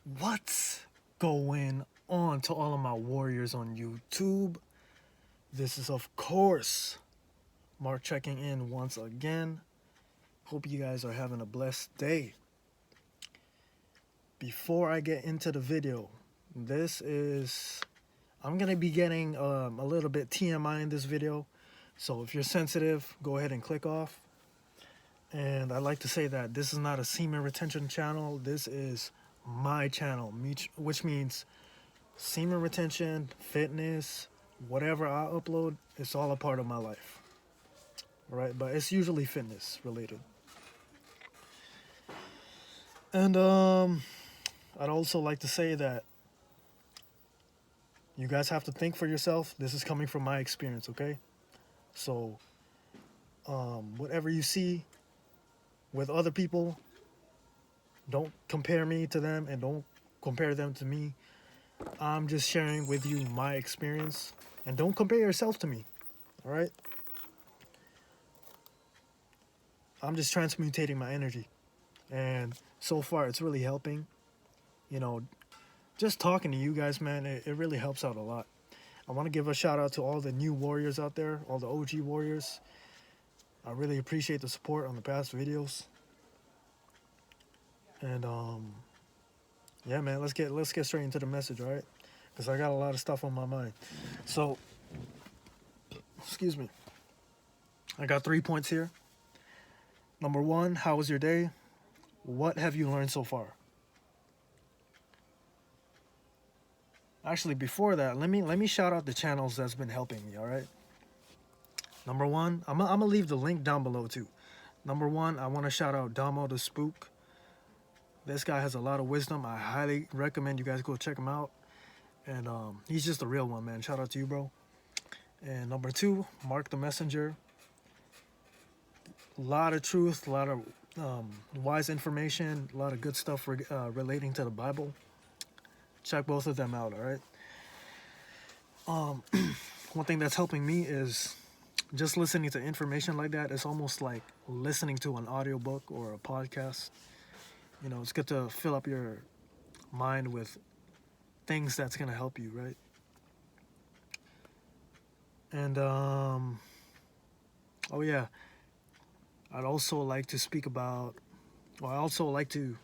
What's going on to all of my warriors on YouTube? This is, of course, Mark checking in once again. Hope you guys are having a blessed day. Before I get into the video, I'm going to be getting a little bit TMI in this video. So if you're sensitive, go ahead and click off. And I'd like to say that this is not a semen retention channel. This is my channel, which means semen retention, fitness, whatever I upload, it's all a part of my life. All right, but it's usually fitness related. And I'd also like to say that you guys have to think for yourself. This is coming from my experience, okay? So whatever you see with other people, don't compare me to them and don't compare them to me. I'm just sharing with you my experience, and don't compare yourself to me, all right? I'm just transmutating my energy, and so far it's really helping. You know, just talking to you guys, man, it really helps out a lot. I want to give a shout out to all the new warriors out there, all the OG warriors. I really appreciate the support on the past videos. And yeah, man, let's get straight into the message, all right? Because I got a lot of stuff on my mind. So, excuse me. I got 3 points here. Number 1, how was your day? What have you learned so far? Actually, before that, let me shout out the channels that's been helping me, all right? Number 1, I'm gonna leave the link down below too. Number 1, I want to shout out Damo the Spook. This guy has a lot of wisdom. I highly recommend you guys go check him out. And he's just a real one, man. Shout out to you, bro. And number 2, Mark the Messenger. A lot of truth, a lot of wise information, a lot of good stuff relating to the Bible. Check both of them out, all right? One thing that's helping me is just listening to information like that. It's almost like listening to an audiobook or a podcast. You know, it's good to fill up your mind with things that's going to help you, right? And, oh yeah, I'd also like to speak about, I also like to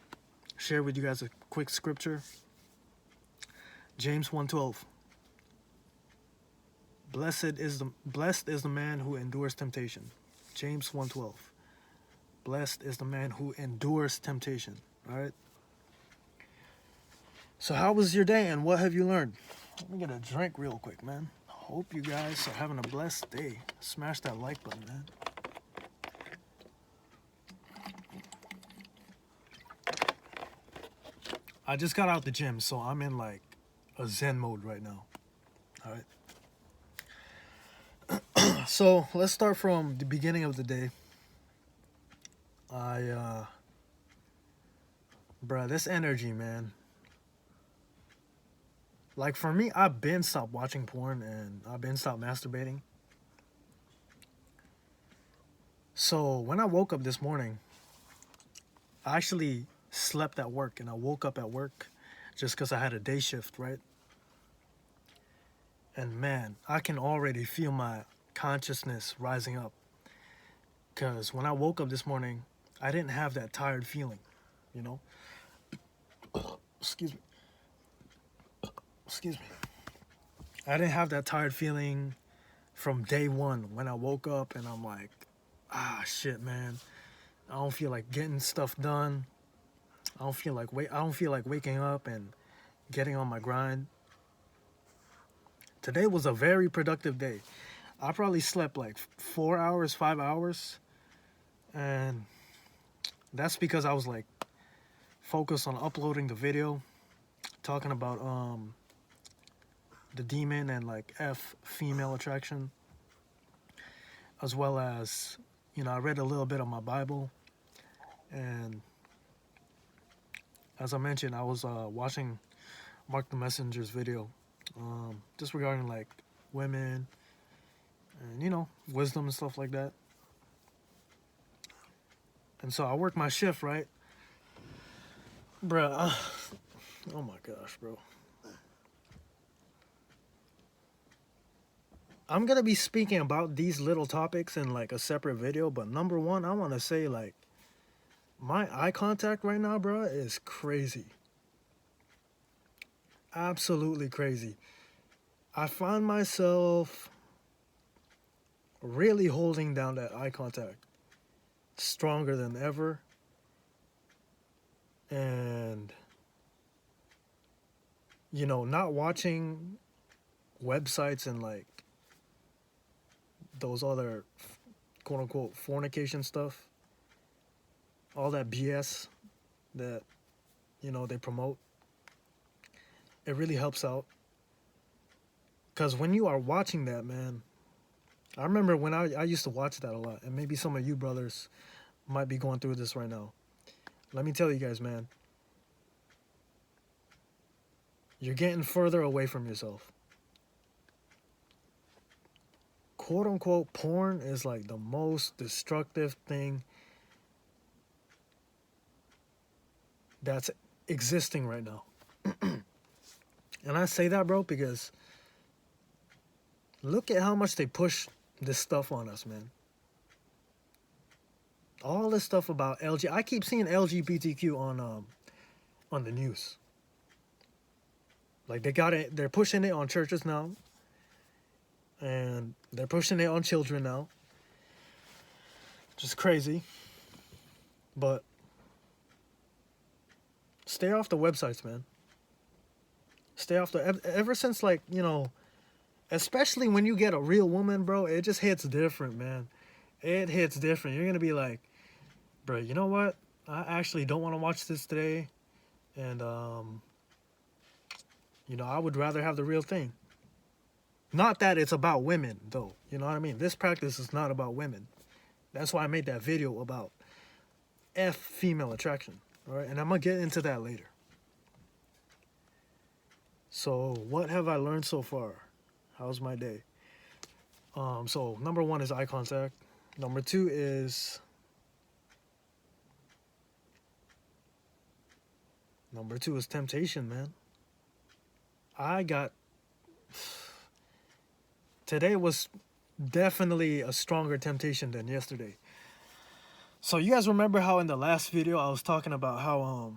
share with you guys a quick scripture. James 1:12. Blessed is the man who endures temptation. James 1:12. Blessed is the man who endures temptation. All right. So how was your day and what have you learned? Let me get a drink real quick, man. Hope you guys are having a blessed day. Smash that like button, man. I just got out the gym, so I'm in like a zen mode right now. All right. So let's start from the beginning of the day. Bruh, this energy, man. Like for me, I've been stopped watching porn and I've been stopped masturbating. So when I woke up this morning, I actually slept at work and I woke up at work just because I had a day shift, right? And man, I can already feel my consciousness rising up. Because when I woke up this morning, I didn't have that tired feeling, you know? Excuse me. I didn't have that tired feeling from day one when I woke up and I'm like, shit, man. I don't feel like getting stuff done. I don't feel like waking up and getting on my grind. Today was a very productive day. I probably slept like 4 hours, 5 hours. And that's because I was like focused on uploading the video, talking about the demon and like female attraction, as well as, you know, I read a little bit of my Bible. And as I mentioned, I was watching Mark the Messenger's video, just regarding like women and, you know, wisdom and stuff like that. And so I worked my shift, right? Bruh, Oh my gosh, bro. I'm gonna be speaking about these little topics in like a separate video, but number one, I want to say like my eye contact right now, bro, is crazy. Absolutely crazy. I find myself really holding down that eye contact stronger than ever. And, you know, not watching websites and like those other quote unquote fornication stuff, all that BS that, you know, they promote, it really helps out. Because when you are watching that, man, I remember when I used to watch that a lot, and maybe some of you brothers might be going through this right now. Let me tell you guys, man, you're getting further away from yourself. Quote unquote porn is like the most destructive thing that's existing right now. And I say that, bro, because look at how much they push this stuff on us, man. All this stuff about I keep seeing LGBTQ on the news. Like they got it, they're pushing it on churches now. And they're pushing it on children now. Just crazy. But stay off the websites, man. Stay off ever since, like, you know, especially when you get a real woman, bro, it just hits different, man. It hits different. You're gonna be like, bro, you know what? I actually don't want to watch this today. And you know, I would rather have the real thing. Not that it's about women, though. You know what I mean? This practice is not about women. That's why I made that video about female attraction. All right, and I'm gonna get into that later. So what have I learned so far? How's my day? So number one is eye contact. Number two is temptation, man. Today was definitely a stronger temptation than yesterday. So you guys remember how in the last video I was talking about how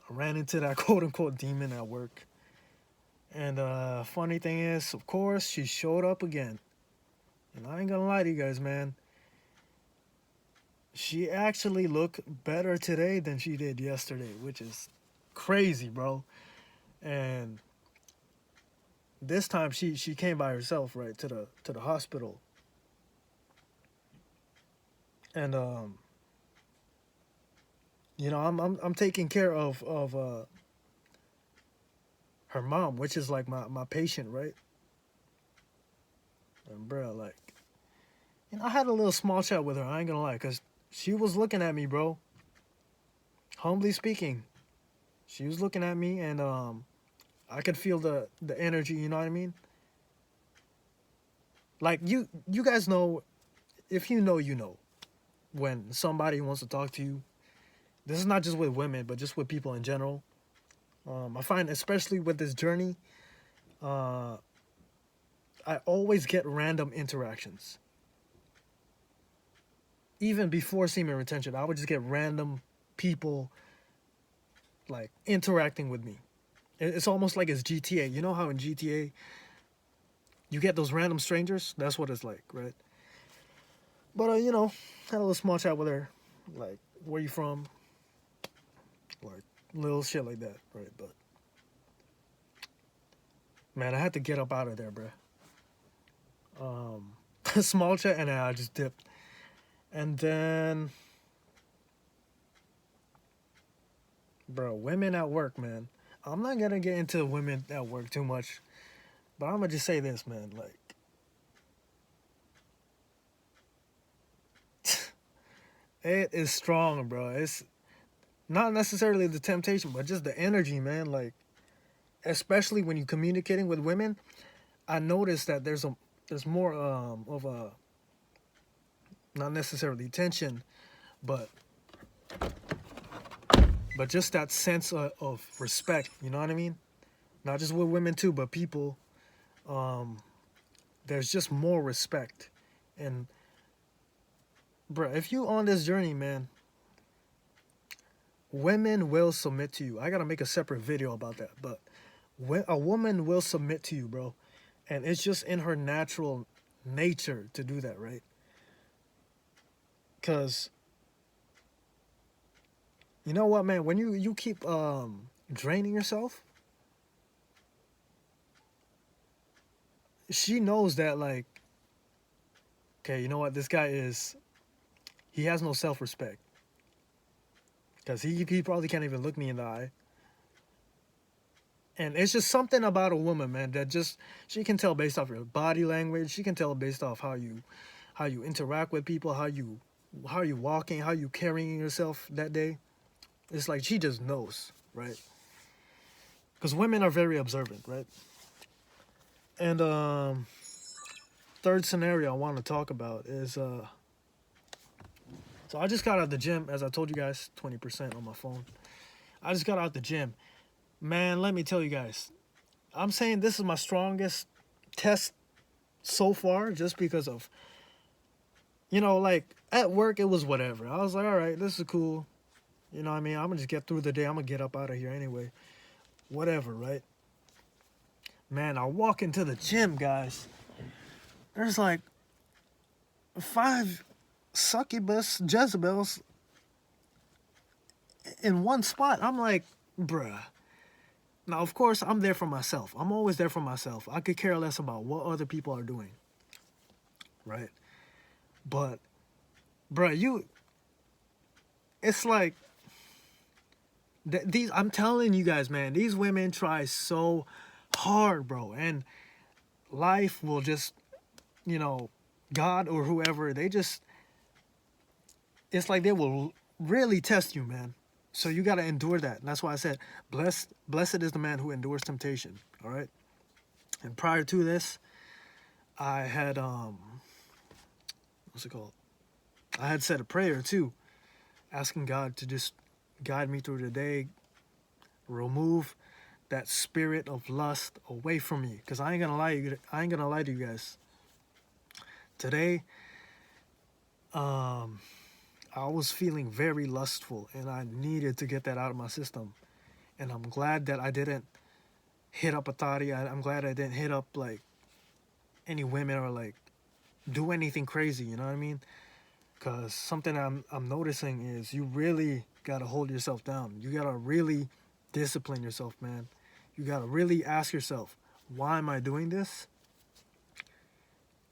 I ran into that quote unquote demon at work. And funny thing is, of course, she showed up again. And I ain't gonna lie to you guys, man. She actually looked better today than she did yesterday, which is crazy, bro. And this time she came by herself, right, to the hospital. And you know, I'm taking care of her mom, which is like my patient, right? And bro, like, you know, I had a little small chat with her, I ain't gonna lie, because she was looking at me, bro. Humbly speaking, she was looking at me, and I could feel the energy, you know what I mean? Like, you guys know, if you know, you know, when somebody wants to talk to you. This is not just with women, but just with people in general. I find, especially with this journey, I always get random interactions. Even before semen retention, I would just get random people like interacting with me. It's almost like it's GTA. You know how in GTA you get those random strangers? That's what it's like, right? But you know, had a little small chat with her, like, where you from? Like, little shit like that, right? But man, I had to get up out of there, bruh. Small chat, and then I just dipped. And then, bro, women at work, man. I'm not gonna get into women at work too much, but I'm gonna just say this, man. Like, it is strong, bro. It's not necessarily the temptation, but just the energy, man. Like, especially when you're communicating with women, I noticed that there's more of a, not necessarily tension, but but just that sense of respect. You know what I mean? Not just with women too, but people. Um, there's just more respect, and bro, if you on this journey, man, women will submit to you. I gotta make a separate video about that, but when a woman will submit to you, bro, and it's just in her natural nature to do that, right? Because you know what, man, when you keep draining yourself, she knows that, like, okay, you know what, this guy is, he has no self-respect, because he probably can't even look me in the eye. And it's just something about a woman, man, that just, she can tell based off your body language. She can tell based off how you interact with people, how you walking, how you carrying yourself that day. It's like she just knows, right? Because women are very observant, right? And third scenario I want to talk about is so I just got out the gym, as I told you guys, 20% on my phone. I just got out the gym. Man, let me tell you guys, I'm saying this is my strongest test so far, just because of, you know, like at work it was whatever. I was like, all right, this is cool. You know what I mean? I'm gonna just get through the day. I'm gonna get up out of here anyway. Whatever, right? Man, I walk into the gym, guys. There's like 5 succubus Jezebels in one spot. I'm like, bruh. Now, of course, I'm there for myself. I'm always there for myself. I could care less about what other people are doing, right? But, bruh, it's like, these, I'm telling you guys, man, these women try so hard, bro. And life will just, you know, God or whoever, they just, it's like they will really test you, man. So you got to endure that. And that's why I said, blessed is the man who endures temptation. All right. And prior to this, I had, what's it called? I had said a prayer too, asking God to just guide me through the day, remove that spirit of lust away from me. Because I ain't gonna lie to you guys. Today, I was feeling very lustful, and I needed to get that out of my system. And I'm glad that I didn't hit up a thotty. I'm glad I didn't hit up like any women or like do anything crazy. You know what I mean? Because something I'm noticing is you really gotta hold yourself down. You gotta really discipline yourself, man. You gotta really ask yourself, why am I doing this?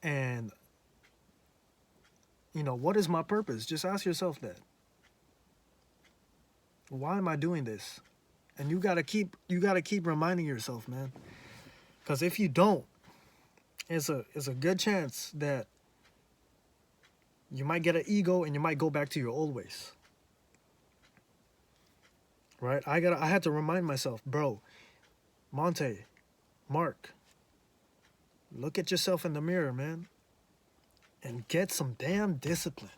And you know, what is my purpose? Just ask yourself that. Why am I doing this? And you gotta keep reminding yourself, man. Because if you don't, it's a good chance that you might get an ego and you might go back to your old ways. Right? I had to remind myself, bro, Monte, Mark, look at yourself in the mirror, man, and get some damn discipline.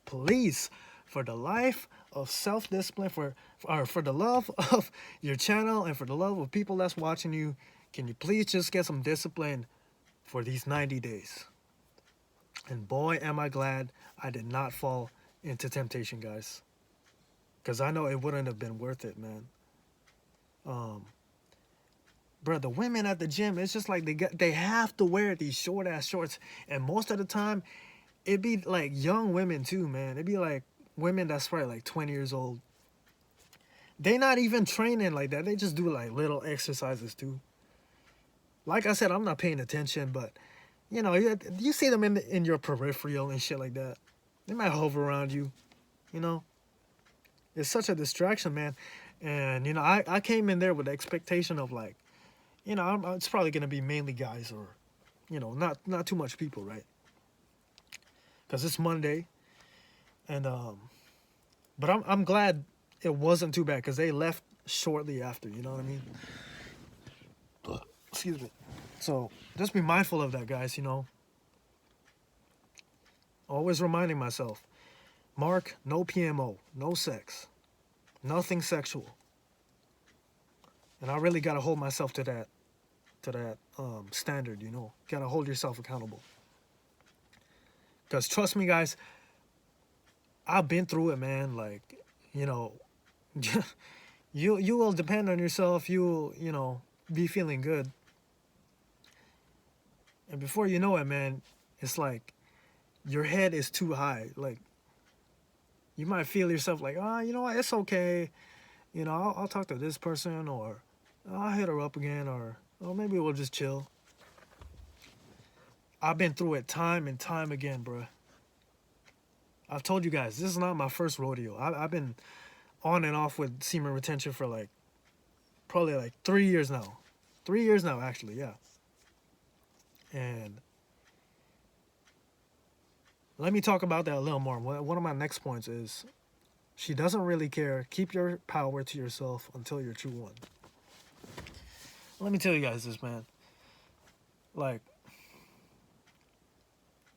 Please, for the life of self-discipline, for the love of your channel and for the love of people that's watching you, can you please just get some discipline for these 90 days? And boy, am I glad I did not fall into temptation, guys. Because I know it wouldn't have been worth it, man. Bro, the women at the gym, it's just like they have to wear these short-ass shorts. And most of the time, it'd be like young women too, man. It'd be like women that's probably like 20 years old. They not even training like that. They just do like little exercises too. Like I said, I'm not paying attention, but you know, you see them in your peripheral and shit like that. They might hover around you, you know. It's such a distraction, man. And, you know, I came in there with the expectation of like, you know, it's probably going to be mainly guys or, you know, not too much people, right? Because it's Monday. And, but I'm glad it wasn't too bad because they left shortly after, you know what I mean? Excuse me. So just be mindful of that, guys, you know. Always reminding myself, Mark, no PMO, no sex, Nothing sexual. And I really gotta hold myself to that standard, you know. Gotta hold yourself accountable. Because trust me, guys, I've been through it, man. Like, you know, you will depend on yourself. You'll, you know, be feeling good. And before you know it, man, it's like your head is too high. Like, you might feel yourself like, ah, you know what, it's okay. You know, I'll talk to this person, or I'll hit her up again, or maybe we'll just chill. I've been through it time and time again, bro. I've told you guys, this is not my first rodeo. I've been on and off with semen retention for like, probably like 3 years now. 3 years now, actually, yeah. And let me talk about that a little more. One of my next points is, she doesn't really care. Keep your power to yourself until you're true one. Let me tell you guys this, man. Like,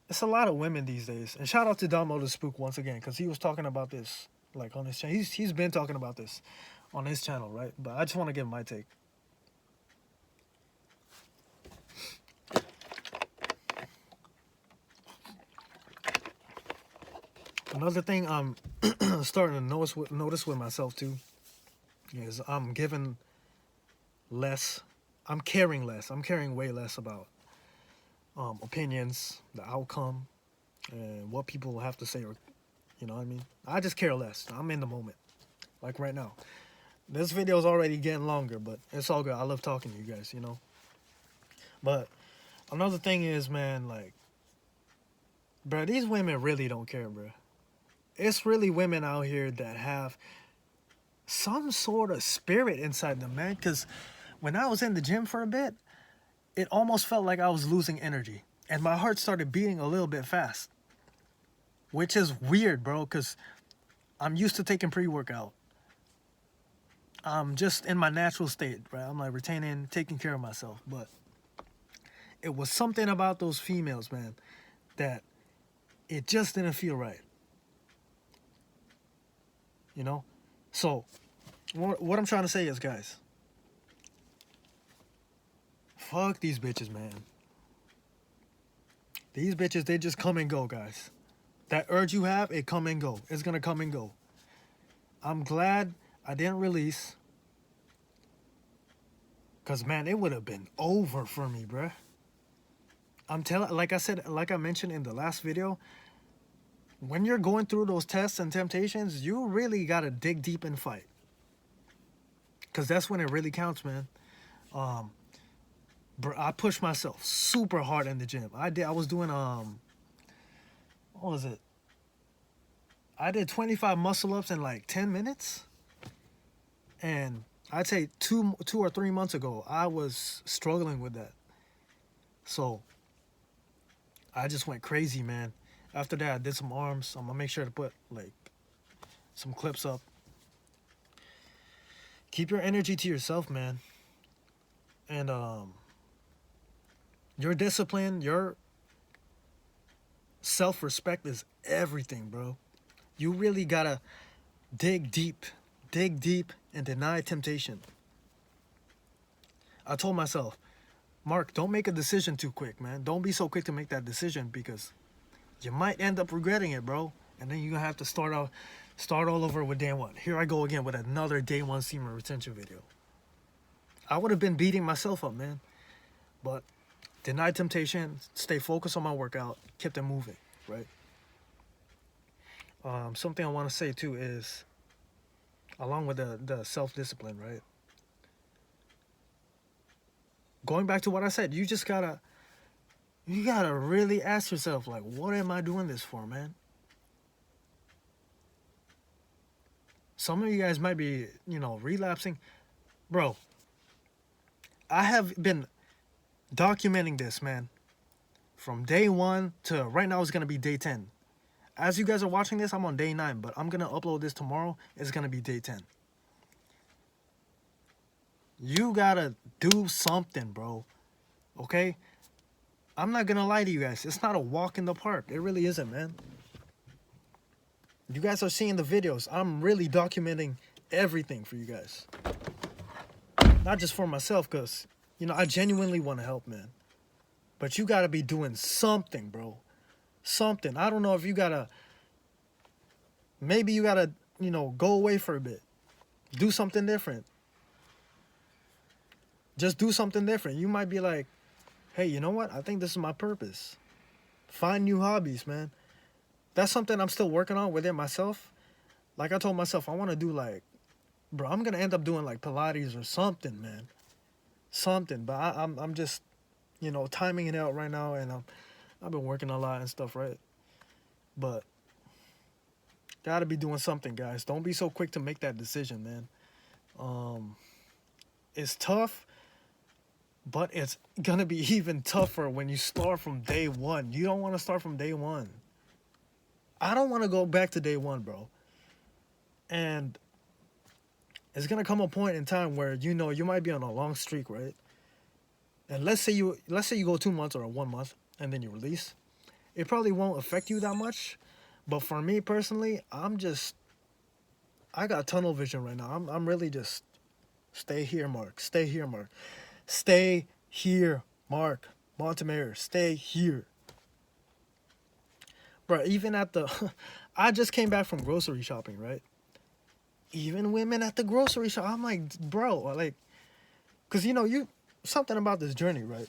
it's a lot of women these days. And shout out to Damo the Spook once again, because he was talking about this, like, on his channel. He's been talking about this on his channel, right? But I just want to give my take. Another thing I'm starting to notice with myself too is I'm giving less. I'm caring less. I'm caring way less about opinions, the outcome, and what people have to say, or, you know what I mean? I just care less. I'm in the moment, like right now. This video is already getting longer, but it's all good. I love talking to you guys, you know? But another thing is, man, like, bro, these women really don't care, bro. It's really women out here that have some sort of spirit inside them, man. Because when I was in the gym for a bit, it almost felt like I was losing energy. And my heart started beating a little bit fast. Which is weird, bro, because I'm used to taking pre-workout. I'm just in my natural state, right? I'm like retaining, taking care of myself. But it was something about those females, man, that it just didn't feel right. You know? So, what I'm trying to say is, guys, fuck these bitches, man. These bitches, they just come and go, guys. That urge you have, it come and go. It's gonna come and go. I'm glad I didn't release. Because, man, it would have been over for me, bruh. I'm telling, like I mentioned in the last video, when you're going through those tests and temptations, you really gotta dig deep and fight. Because that's when it really counts, man. Bro, I pushed myself super hard in the gym. I was doing, what was it? I did 25 muscle ups in like 10 minutes. And I'd say two or 3 months ago, I was struggling with that. So I just went crazy, man. After that, I did some arms. I'm gonna make sure to put like some clips up. Keep your energy to yourself, man. And your discipline, your self-respect is everything, bro. You really gotta dig deep and deny temptation. I told myself, Mark, don't make a decision too quick, man. Don't be so quick to make that decision, because you might end up regretting it, bro. And then you're gonna have to start all over with day one. Here I go again with another day one semen retention video. I would have been beating myself up, man. But denied temptation, stay focused on my workout, kept it moving, right? Something I want to say too is, along with the self-discipline, right? Going back to what I said, you gotta really ask yourself, like, what am I doing this for, man? Some of you guys might be, you know, relapsing. Bro, I have been documenting this, man, from day 1 to right now. It's gonna be day 10. As you guys are watching this, I'm on day 9, but I'm gonna upload this tomorrow. It's gonna be day 10. You gotta do something, bro. Okay? I'm not gonna lie to you guys. It's not a walk in the park. It really isn't, man. You guys are seeing the videos. I'm really documenting everything for you guys. Not just for myself, because, you know, I genuinely want to help, man. But you got to be doing something, bro. Something. I don't know if you got to, maybe you got to, you know, go away for a bit. Do something different. Just do something different. You might be like, hey, you know what? I think this is my purpose. Find new hobbies, man. That's something I'm still working on within myself. Like I told myself, I want to do like, bro, I'm going to end up doing like Pilates or something, man. Something. But I'm just, you know, timing it out right now. And I've been working a lot and stuff, right? But got to be doing something, guys. Don't be so quick to make that decision, man. It's tough. But it's going to be even tougher when you start from day one. You don't want to start from day one. I don't want to go back to day one, bro. And it's going to come a point in time where, you know, you might be on a long streak, right? And let's say you go 2 months or 1 month and then you release. It probably won't affect you that much. But for me personally, I got tunnel vision right now. I'm really just, stay here, Mark. Stay here, Mark. Stay here, Mark Montemayor. Stay here. Bro, even at the... I just came back from grocery shopping, right? Even women at the grocery shop, I'm like, bro, like... Because, you know, something about this journey, right?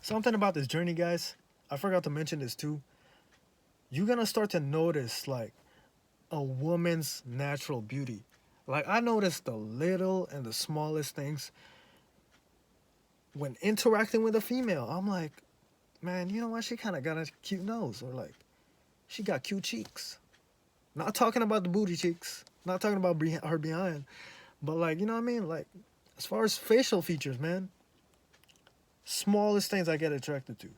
Something about this journey, guys. I forgot to mention this, too. You're going to start to notice, like, a woman's natural beauty. Like, I noticed the little and the smallest things when interacting with a female. I'm like, man, you know what? She kind of got a cute nose. Or, like, she got cute cheeks. Not talking about the booty cheeks. Not talking about her behind. But, like, you know what I mean? Like, as far as facial features, man. Smallest things I get attracted to.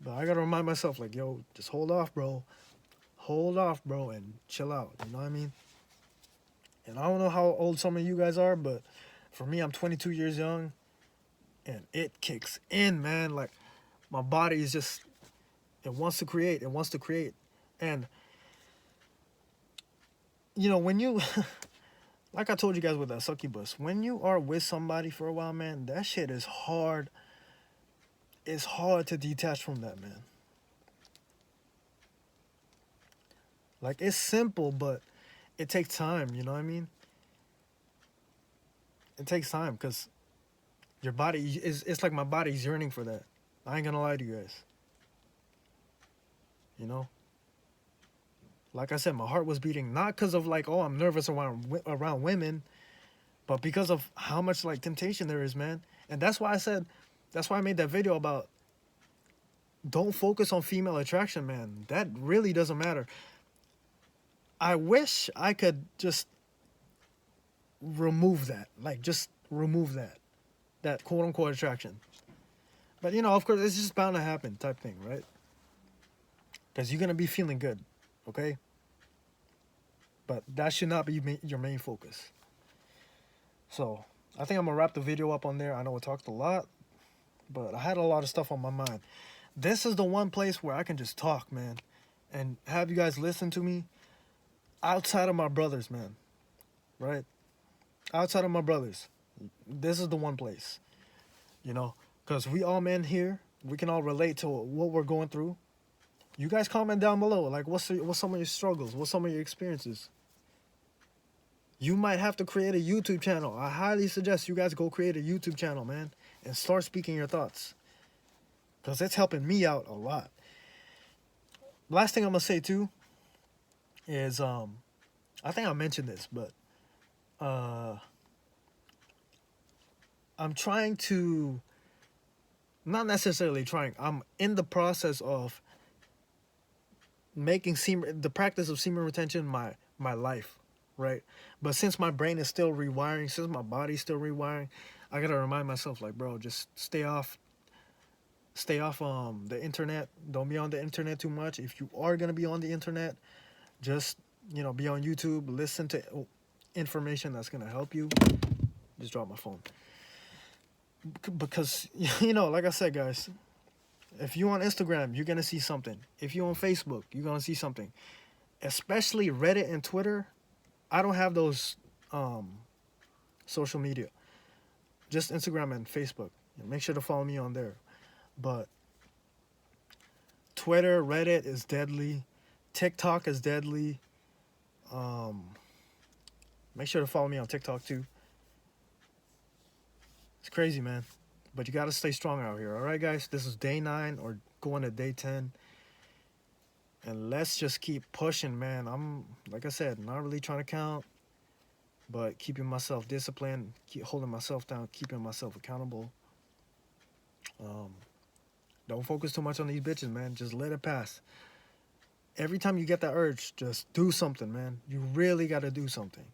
But I got to remind myself, like, yo, just hold off, bro. Hold off, bro, and chill out. You know what I mean? And I don't know how old some of you guys are, but for me, I'm 22 years young. And it kicks in, man. Like, my body is just, it wants to create. It wants to create. And, you know, when you, like I told you guys with that succubus, when you are with somebody for a while, man, that shit is hard. It's hard to detach from that, man. Like, it's simple, but it takes time, you know what I mean? It takes time, because your body it's like my body's yearning for that. I ain't gonna lie to you guys. You know? Like I said, my heart was beating, not because of like, oh, I'm nervous around women, but because of how much like temptation there is, man. And that's why I made that video about don't focus on female attraction, man. That really doesn't matter. I wish I could just remove that. Like, just remove that quote-unquote attraction. But, you know, of course, it's just bound to happen type thing, right? Because you're going to be feeling good, okay? But that should not be your main focus. So, I think I'm going to wrap the video up on there. I know I talked a lot, but I had a lot of stuff on my mind. This is the one place where I can just talk, man, and have you guys listen to me outside of my brothers, man, right? Outside of my brothers. This is the one place, you know, because we all men here, we can all relate to what we're going through. You guys comment down below, like, what's some of your struggles? What's some of your experiences? You might have to create a YouTube channel. I highly suggest you guys go create a YouTube channel, man, and start speaking your thoughts, because it's helping me out a lot. Last thing I'm going to say, too, is, I think I mentioned this, but, I'm trying to, not necessarily trying, I'm in the process of making the practice of semen retention my life, right? But since my brain is still rewiring, since my body's still rewiring, I gotta remind myself, like, bro, just stay off the internet. Don't be on the internet too much. If you are gonna be on the internet, just, you know, be on YouTube, listen to information that's gonna help you. Just drop my phone. Because, you know, like I said, guys, if you're on Instagram, you're going to see something. If you're on Facebook, you're going to see something. especially Reddit and Twitter. I don't have those social media. Just Instagram and Facebook. Make sure to follow me on there. But Twitter, Reddit is deadly. TikTok is deadly. Um, Make sure to follow me on TikTok too. It's crazy, man. But you got to stay strong out here. All right, guys? This is day 9 or going to day 10. And let's just keep pushing, man. I'm, like I said, not really trying to count, but keeping myself disciplined, keep holding myself down, keeping myself accountable. Don't focus too much on these bitches, man. Just let it pass. Every time you get that urge, just do something, man. You really got to do something.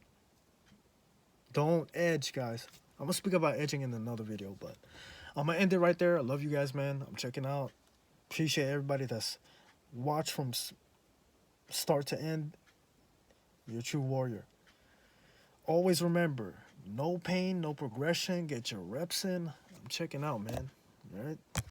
Don't edge, guys. I'm going to speak about edging in another video, but I'm going to end it right there. I love you guys, man. I'm checking out. Appreciate everybody that's watched from start to end. You're a true warrior. Always remember, no pain, no progression. Get your reps in. I'm checking out, man. All right?